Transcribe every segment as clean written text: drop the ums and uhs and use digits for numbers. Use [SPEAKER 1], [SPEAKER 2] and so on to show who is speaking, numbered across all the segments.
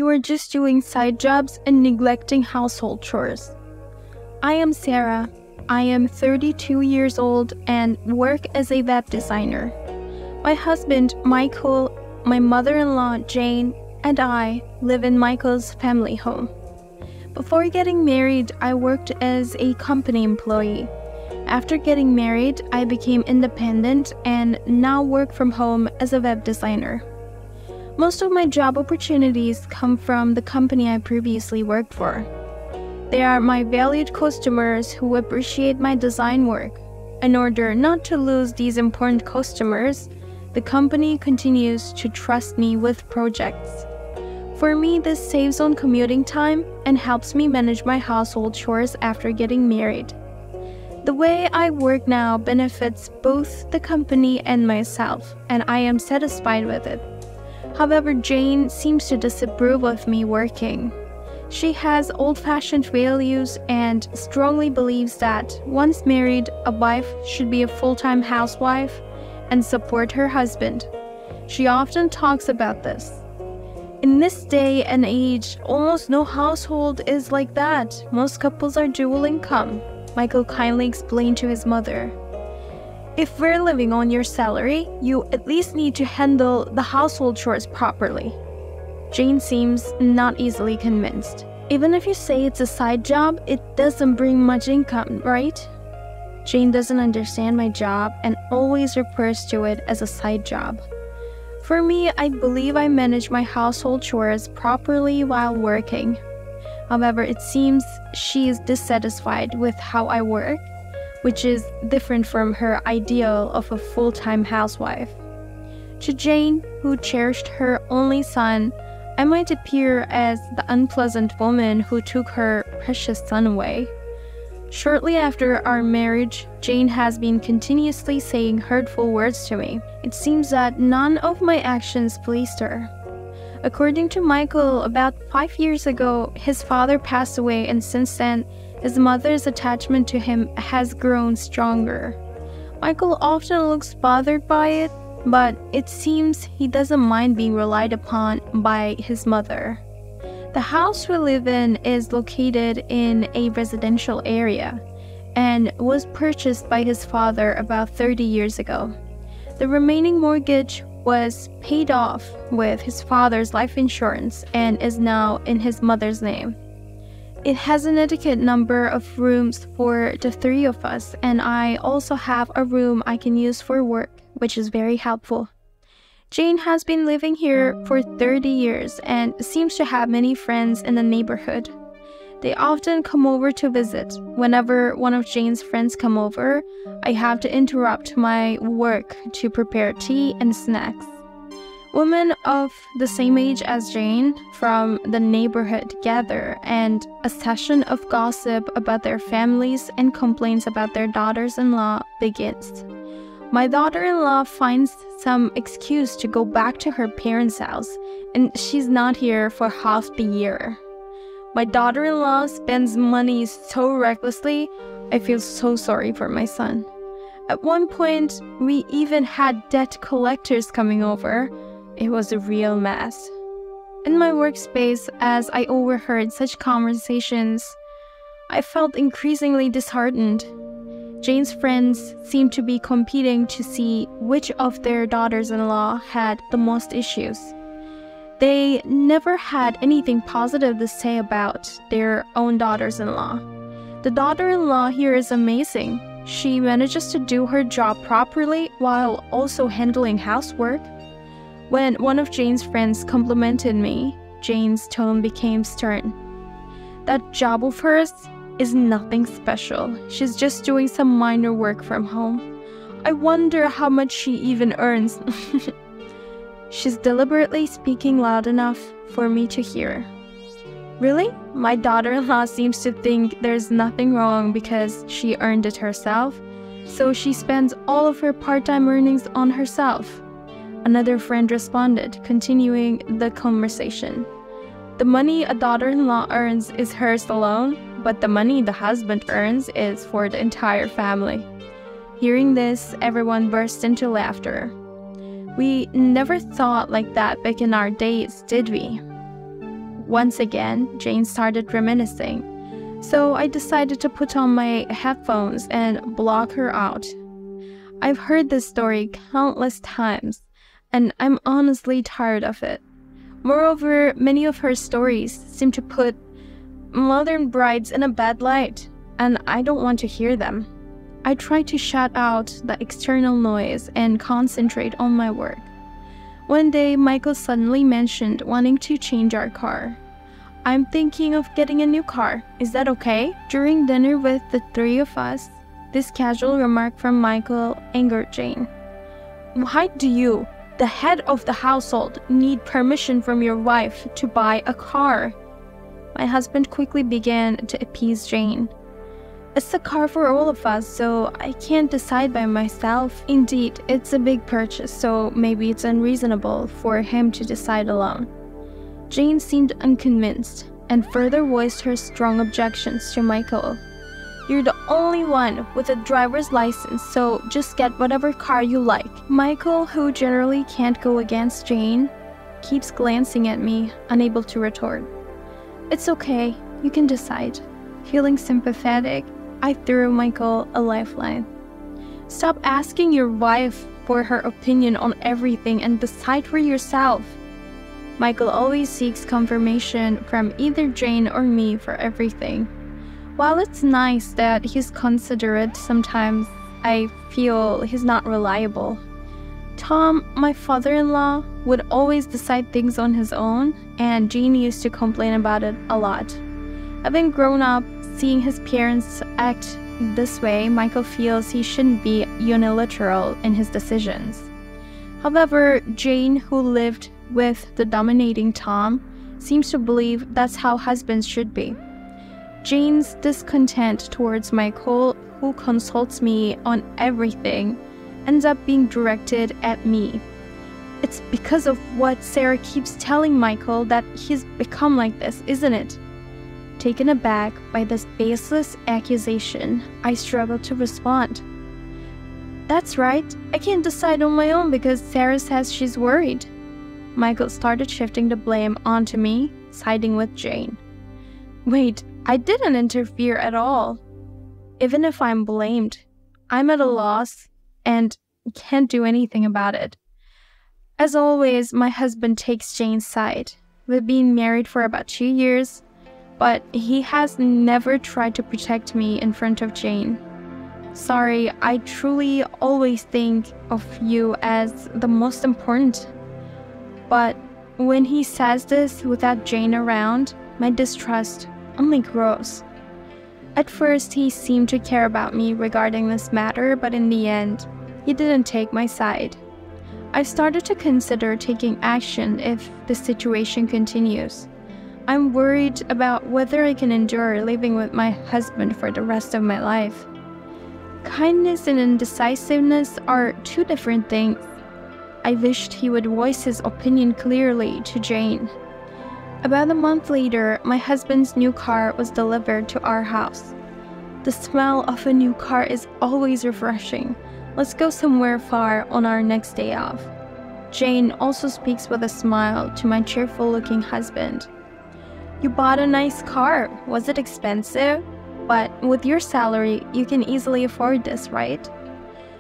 [SPEAKER 1] you are just doing side jobs and neglecting household chores. I am Sarah. I am 32 years old and work as a web designer. My husband, Michael, my mother-in-law, Jane, and I live in Michael's family home. Before getting married, I worked as a company employee. After getting married, I became independent and now work from home as a web designer. Most of my job opportunities come from the company I previously worked for. They are my valued customers who appreciate my design work. In order not to lose these important customers, the company continues to trust me with projects. For me, this saves on commuting time and helps me manage my household chores after getting married. The way I work now benefits both the company and myself, and I am satisfied with it. However, Jane seems to disapprove of me working. She has old-fashioned values and strongly believes that once married, a wife should be a full-time housewife and support her husband. She often talks about this. In this day and age, almost no household is like that. Most couples are dual income, Michael kindly explained to his mother. If we're living on your salary, you at least need to handle the household chores properly. Jane seems not easily convinced. Even if you say it's a side job, it doesn't bring much income, right? Jane doesn't understand my job and always refers to it as a side job. For me, I believe I manage my household chores properly while working. However, it seems she is dissatisfied with how I work, which is different from her ideal of a full-time housewife. To Jane, who cherished her only son, I might appear as the unpleasant woman who took her precious son away. Shortly after our marriage, Jane has been continuously saying hurtful words to me. It seems that none of my actions pleased her. According to Michael, about 5 years ago, his father passed away, and since then, his mother's attachment to him has grown stronger. Michael often looks bothered by it, but it seems he doesn't mind being relied upon by his mother. The house we live in is located in a residential area and was purchased by his father about 30 years ago. The remaining mortgage was paid off with his father's life insurance and is now in his mother's name. It has an adequate number of rooms for the three of us, and I also have a room I can use for work, which is very helpful. Jane has been living here for 30 years and seems to have many friends in the neighborhood. They often come over to visit. Whenever one of Jane's friends come over, I have to interrupt my work to prepare tea and snacks. Women of the same age as Jane from the neighborhood gather, and a session of gossip about their families and complaints about their daughters-in-law begins. My daughter-in-law finds some excuse to go back to her parents' house, and she's not here for half the year. My daughter-in-law spends money so recklessly, I feel so sorry for my son. At one point, we even had debt collectors coming over. It was a real mess. In my workspace, as I overheard such conversations, I felt increasingly disheartened. Jane's friends seemed to be competing to see which of their daughters-in-law had the most issues. They never had anything positive to say about their own daughters-in-law. The daughter-in-law here is amazing. She manages to do her job properly while also handling housework. When one of Jane's friends complimented me, Jane's tone became stern. That job of hers is nothing special. She's just doing some minor work from home. I wonder how much she even earns. She's deliberately speaking loud enough for me to hear. Really? My daughter-in-law seems to think there's nothing wrong because she earned it herself, so she spends all of her part-time earnings on herself. Another friend responded, continuing the conversation. The money a daughter-in-law earns is hers alone, but the money the husband earns is for the entire family. Hearing this, everyone burst into laughter. We never thought like that back in our days, did we? once again, Jane started reminiscing. So I decided to put on my headphones and block her out. I've heard this story countless times, and I'm honestly tired of it. Moreover, many of her stories seem to put modern brides in a bad light, and I don't want to hear them. I try to shut out the external noise and concentrate on my work. One day, Michael suddenly mentioned wanting to change our car. I'm thinking of getting a new car. Is that okay? During dinner with the three of us, this casual remark from Michael angered Jane. Why do you, the head of the household, need permission from your wife to buy a car? My husband quickly began to appease Jane. It's a car for all of us, so I can't decide by myself. Indeed, it's a big purchase, so maybe it's unreasonable for him to decide alone. Jane seemed unconvinced and further voiced her strong objections to Michael. You're the only one with a driver's license, so just get whatever car you like. Michael, who generally can't go against Jane, keeps glancing at me, unable to retort. It's okay, you can decide. Feeling sympathetic, I threw Michael a lifeline. Stop asking your wife for her opinion on everything and decide for yourself. Michael always seeks confirmation from either Jane or me for everything. While it's nice that he's considerate, sometimes I feel he's not reliable. Tom, my father-in-law, would always decide things on his own, and Jane used to complain about it a lot. Having grown up seeing his parents act this way, Michael feels he shouldn't be unilateral in his decisions. However, Jane, who lived with the dominating Tom, seems to believe that's how husbands should be. Jane's discontent towards Michael, who consults me on everything, ends up being directed at me. It's because of what Sarah keeps telling Michael that he's become like this, isn't it? Taken aback by this baseless accusation, I struggle to respond. That's right, I can't decide on my own because Sarah says she's worried. Michael started shifting the blame onto me, siding with Jane. Wait, I didn't interfere at all. Even if I'm blamed, I'm at a loss and can't do anything about it. As always, my husband takes Jane's side. We've been married for about 2 years, but he has never tried to protect me in front of Jane. Sorry, I truly always think of you as the most important. But when he says this without Jane around, my distrust only grows. At first, he seemed to care about me regarding this matter, but in the end, he didn't take my side. I started to consider taking action if the situation continues. I'm worried about whether I can endure living with my husband for the rest of my life. Kindness and indecisiveness are two different things. I wished he would voice his opinion clearly to Jane. About a month later, my husband's new car was delivered to our house. The smell of a new car is always refreshing. Let's go somewhere far on our next day off. Jane also speaks with a smile to my cheerful-looking husband. You bought a nice car. Was it expensive? But with your salary, you can easily afford this, right?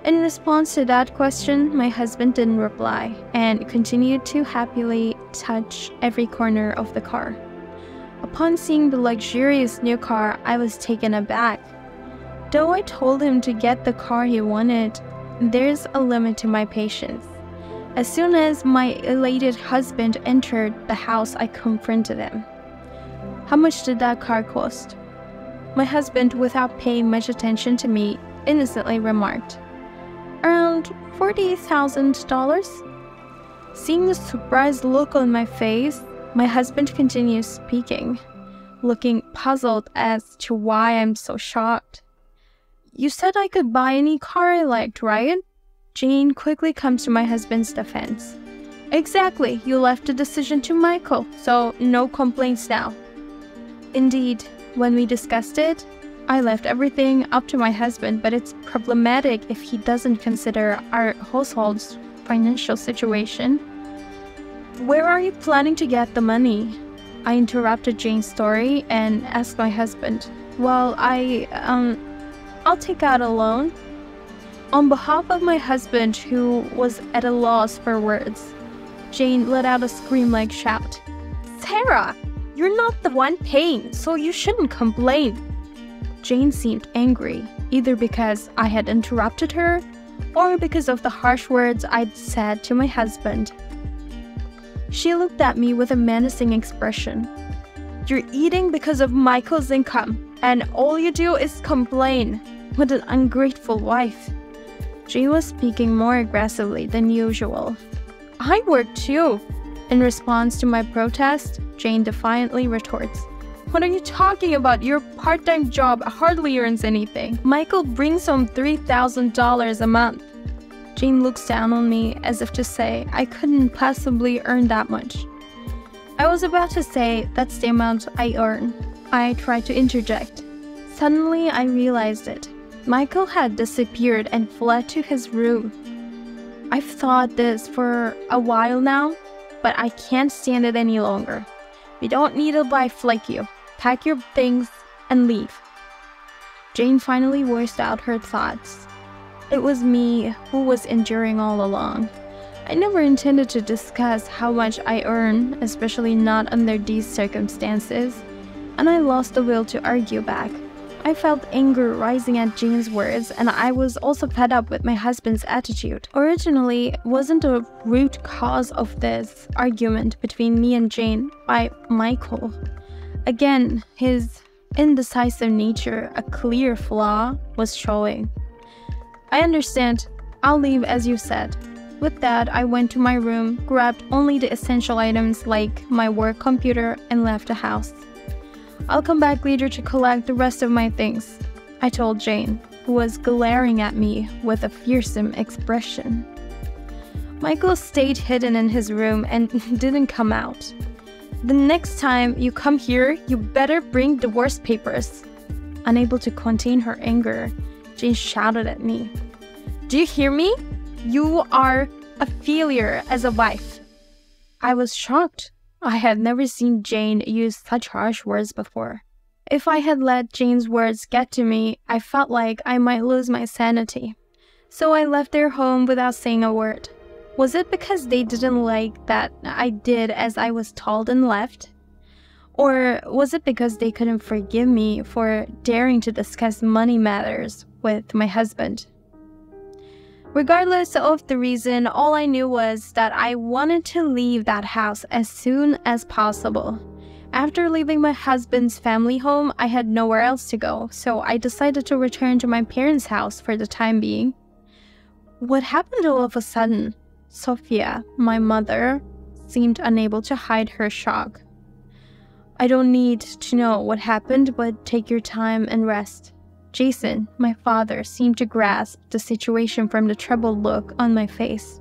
[SPEAKER 1] In response to that question, my husband didn't reply and continued to happily touch every corner of the car. Upon seeing the luxurious new car, I was taken aback. Though I told him to get the car he wanted, there's a limit to my patience. As soon as my elated husband entered the house, I confronted him. How much did that car cost? My husband, without paying much attention to me, innocently remarked, Around $40,000? Seeing the surprised look on my face, my husband continues speaking, looking puzzled as to why I'm so shocked. You said I could buy any car I liked, right? Jane quickly comes to my husband's defense. Exactly, you left the decision to Michael, so no complaints now. Indeed, when we discussed it, I left everything up to my husband, but it's problematic if he doesn't consider our household's financial situation. Where are you planning to get the money? I interrupted Jane's story and asked my husband, "Well, I'll take out a loan." On behalf of my husband, who was at a loss for words, Jane let out a scream-like shout. "Sarah, you're not the one paying, so you shouldn't complain." Jane seemed angry, either because I had interrupted her or because of the harsh words I'd said to my husband. She looked at me with a menacing expression. "You're eating because of Michael's income, and all you do is complain. What an ungrateful wife." Jane was speaking more aggressively than usual. "I work too." In response to my protest, Jane defiantly retorts, "What are you talking about? Your part-time job hardly earns anything. Michael brings home $3,000 a month." Jane looks down on me as if to say I couldn't possibly earn that much. I was about to say that's the amount I earn. I tried to interject. Suddenly, I realized it. Michael had disappeared and fled to his room. I've thought this for a while now, but I can't stand it any longer. We don't need a wife like you. Pack your things and leave. Jane finally voiced out her thoughts. It was me who was enduring all along. I never intended to discuss how much I earn, especially not under these circumstances, and I lost the will to argue back. I felt anger rising at Jane's words, and I was also fed up with my husband's attitude. Originally, it wasn't the root cause of this argument between me and Jane by Michael. Again, his indecisive nature, a clear flaw, was showing. "I understand. I'll leave as you said." With that, I went to my room, grabbed only the essential items like my work computer, and left the house. "I'll come back later to collect the rest of my things," I told Jane, who was glaring at me with a fearsome expression. Michael stayed hidden in his room and didn't come out. "The next time you come here, you better bring divorce papers." Unable to contain her anger, Jane shouted at me. "Do you hear me? You are a failure as a wife." I was shocked. I had never seen Jane use such harsh words before. If I had let Jane's words get to me, I felt like I might lose my sanity. So I left their home without saying a word. Was it because they didn't like that I did as I was told and left? Or was it because they couldn't forgive me for daring to discuss money matters with my husband? Regardless of the reason, all I knew was that I wanted to leave that house as soon as possible. After leaving my husband's family home, I had nowhere else to go, so I decided to return to my parents' house for the time being. What happened all of a sudden? Sophia, my mother, seemed unable to hide her shock. "I don't need to know what happened, but take your time and rest." Jason, my father, seemed to grasp the situation from the troubled look on my face.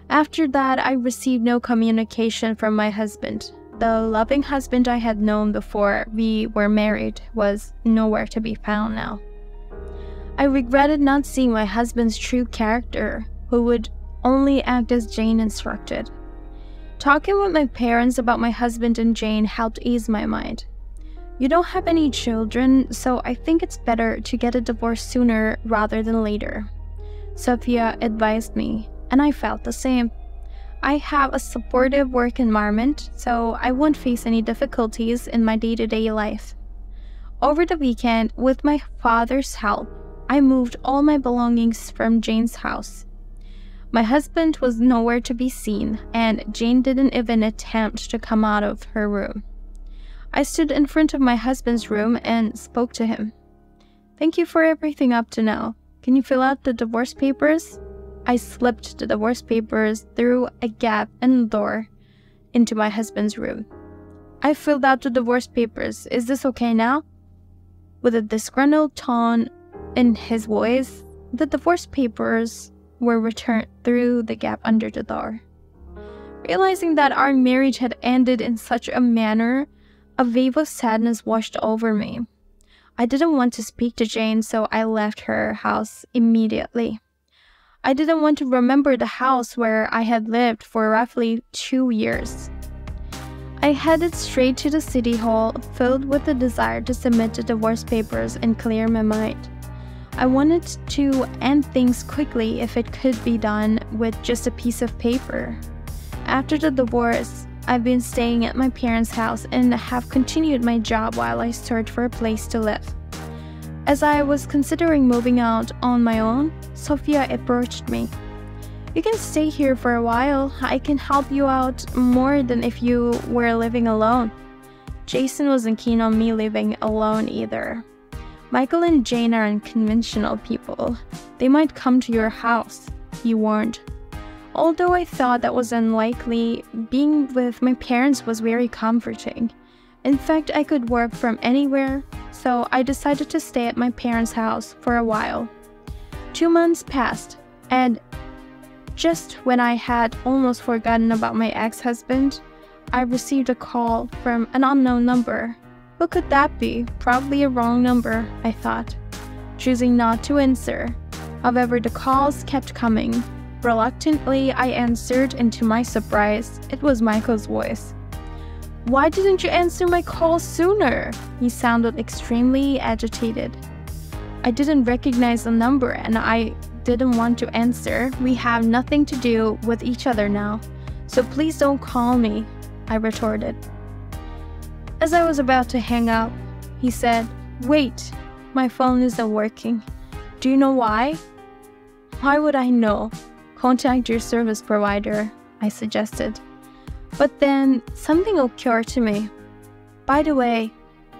[SPEAKER 1] After that, I received no communication from my husband. The loving husband I had known before we were married was nowhere to be found now. I regretted not seeing my husband's true character, who would only act as Jane instructed. Talking with my parents about my husband and Jane helped ease my mind. "You don't have any children, so I think it's better to get a divorce sooner rather than later," Sophia advised me, and I felt the same. I have a supportive work environment, so I won't face any difficulties in my day-to-day life. Over the weekend, with my father's help, I moved all my belongings from Jane's house. My husband was nowhere to be seen, and Jane didn't even attempt to come out of her room. I stood in front of my husband's room and spoke to him. "Thank you for everything up to now. Can you fill out the divorce papers?" I slipped the divorce papers through a gap in the door into my husband's room. "I filled out the divorce papers. Is this okay now?" With a disgruntled tone in his voice, the divorce papers were returned through the gap under the door. Realizing that our marriage had ended in such a manner, a wave of sadness washed over me. I didn't want to speak to Jane, so I left her house immediately. I didn't want to remember the house where I had lived for roughly 2 years. I headed straight to the city hall, filled with the desire to submit the divorce papers and clear my mind. I wanted to end things quickly if it could be done with just a piece of paper. After the divorce, I've been staying at my parents' house and have continued my job while I search for a place to live. As I was considering moving out on my own, Sophia approached me. "You can stay here for a while. I can help you out more than if you were living alone." Jason wasn't keen on me living alone either. "Michael and Jane are unconventional people. They might come to your house," he warned. Although I thought that was unlikely, being with my parents was very comforting. In fact, I could work from anywhere, so I decided to stay at my parents' house for a while. 2 months passed, and just when I had almost forgotten about my ex-husband, I received a call from an unknown number. Who could that be? Probably a wrong number, I thought, choosing not to answer. However, the calls kept coming. Reluctantly, I answered, and to my surprise, it was Michael's voice. "Why didn't you answer my call sooner?" He sounded extremely agitated. "I didn't recognize the number and I didn't want to answer. We have nothing to do with each other now, so please don't call me," I retorted. As I was about to hang up, he said, "Wait, my phone isn't working. Do you know why?" "Why would I know? Contact your service provider," I suggested. But then something occurred to me. "By the way,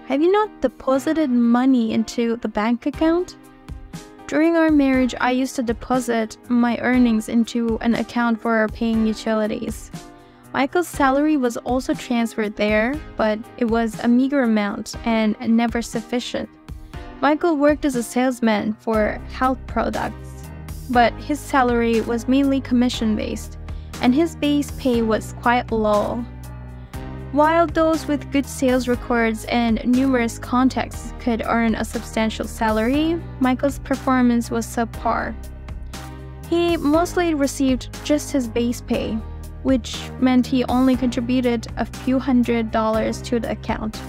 [SPEAKER 1] have you not deposited money into the bank account?" During our marriage, I used to deposit my earnings into an account for paying utilities. Michael's salary was also transferred there, but it was a meager amount and never sufficient. Michael worked as a salesman for health products, but his salary was mainly commission-based, and his base pay was quite low. While those with good sales records and numerous contacts could earn a substantial salary, Michael's performance was subpar. He mostly received just his base pay, which meant he only contributed a few $100s to the account.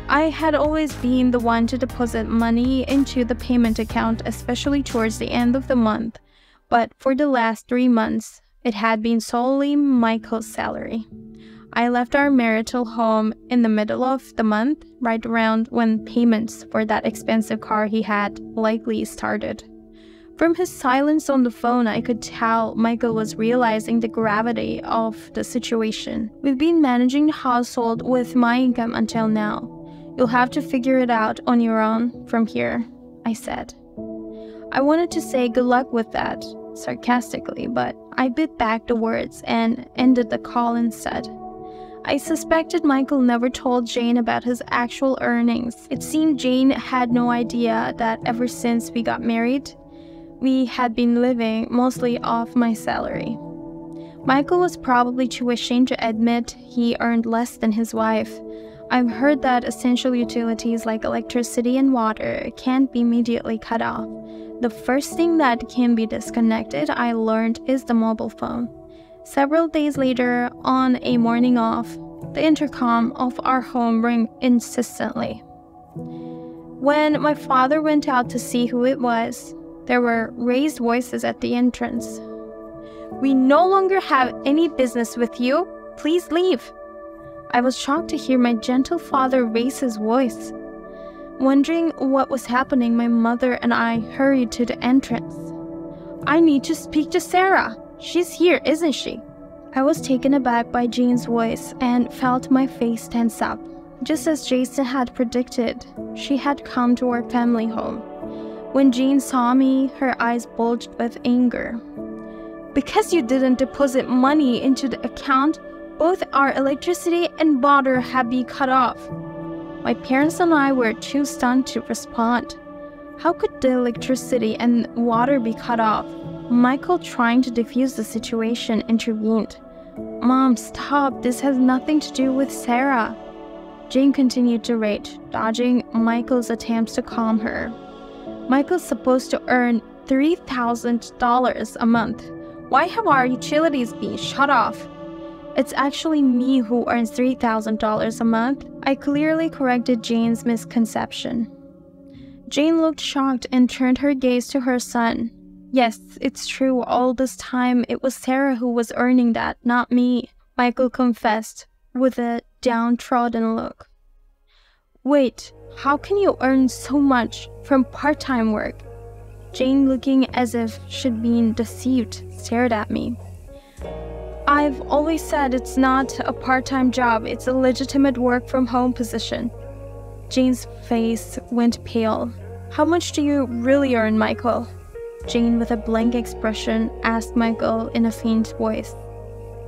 [SPEAKER 1] I had always been the one to deposit money into the payment account, especially towards the end of the month, but for the last 3 months, it had been solely Michael's salary. I left our marital home in the middle of the month, right around when payments for that expensive car he had likely started. From his silence on the phone, I could tell Michael was realizing the gravity of the situation. "We've been managing the household with my income until now. You'll have to figure it out on your own from here," I said. I wanted to say good luck with that, sarcastically, but I bit back the words and ended the call instead. I suspected Michael never told Jane about his actual earnings. It seemed Jane had no idea that ever since we got married, we had been living mostly off my salary. Michael was probably too ashamed to admit he earned less than his wife. I've heard that essential utilities like electricity and water can't be immediately cut off. The first thing that can be disconnected, I learned, is the mobile phone. Several days later, on a morning off, the intercom of our home rang insistently. When my father went out to see who it was, there were raised voices at the entrance. "We no longer have any business with you. Please leave." I was shocked to hear my gentle father raise his voice. Wondering what was happening, my mother and I hurried to the entrance. "I need to speak to Sarah. She's here, isn't she?" I was taken aback by Jane's voice and felt my face tense up. Just as Jason had predicted, she had come to our family home. When Jane saw me, her eyes bulged with anger. "Because you didn't deposit money into the account, both our electricity and water have been cut off." My parents and I were too stunned to respond. How could the electricity and water be cut off? Michael, trying to defuse the situation, intervened. "Mom, stop. This has nothing to do with Sarah." Jane continued to rage, dodging Michael's attempts to calm her. "Michael's supposed to earn $3,000 a month. Why have our utilities been shut off?" It's actually me who earns $3,000 a month. I clearly corrected Jane's misconception. Jane looked shocked and turned her gaze to her son. Yes, it's true. All this time, it was Sarah who was earning that, not me, Michael confessed, with a downtrodden look. Wait, how can you earn so much from part-time work? Jane, looking as if she'd been deceived, stared at me. I've always said it's not a part-time job, it's a legitimate work-from-home position. Jane's face went pale. How much do you really earn, Michael? Jane, with a blank expression, asked Michael in a faint voice.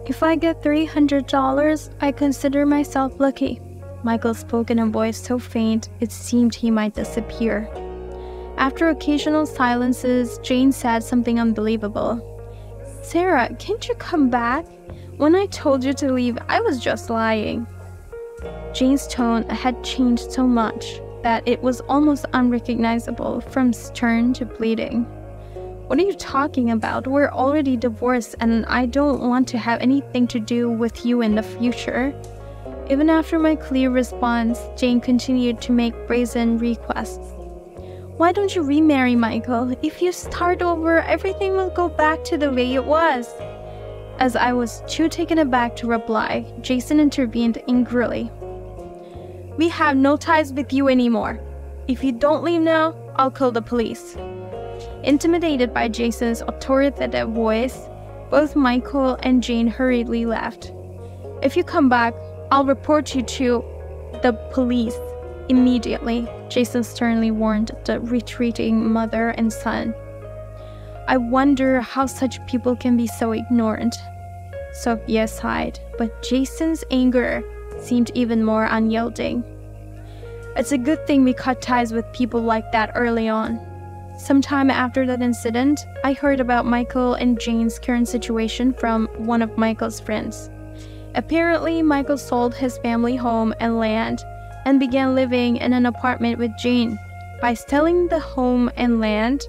[SPEAKER 1] If I get $300, I consider myself lucky. Michael spoke in a voice so faint it seemed he might disappear. After occasional silences, Jane said something unbelievable. Sarah, can't you come back? When I told you to leave, I was just lying. Jane's tone had changed so much that it was almost unrecognizable, from stern to pleading. What are you talking about? We're already divorced and I don't want to have anything to do with you in the future. Even after my clear response, Jane continued to make brazen requests. Why don't you remarry, Michael? If you start over, everything will go back to the way it was. As I was too taken aback to reply, Jason intervened angrily. We have no ties with you anymore. If you don't leave now, I'll call the police. Intimidated by Jason's authoritative voice, both Michael and Jane hurriedly left. If you come back, I'll report you to the police immediately, Jason sternly warned the retreating mother and son. I wonder how such people can be so ignorant. Sophia sighed, but Jason's anger seemed even more unyielding. It's a good thing we cut ties with people like that early on. Sometime after that incident, I heard about Michael and Jane's current situation from one of Michael's friends. Apparently, Michael sold his family home and land and began living in an apartment with Jane. By selling the home and land,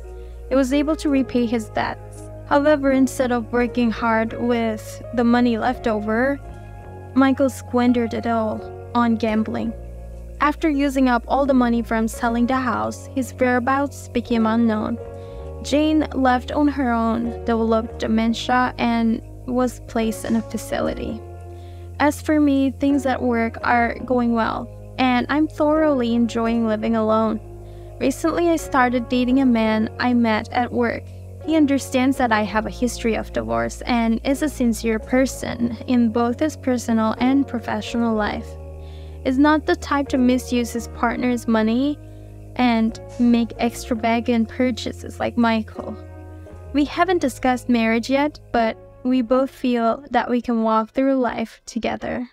[SPEAKER 1] he was able to repay his debts. However, instead of working hard with the money left over, Michael squandered it all on gambling. After using up all the money from selling the house, his whereabouts became unknown. Jane, left on her own, developed dementia and was placed in a facility. As for me, things at work are going well, and I'm thoroughly enjoying living alone. Recently, I started dating a man I met at work. He understands that I have a history of divorce and is a sincere person in both his personal and professional life. Is not the type to misuse his partner's money and make extravagant purchases like Michael. We haven't discussed marriage yet, but we both feel that we can walk through life together.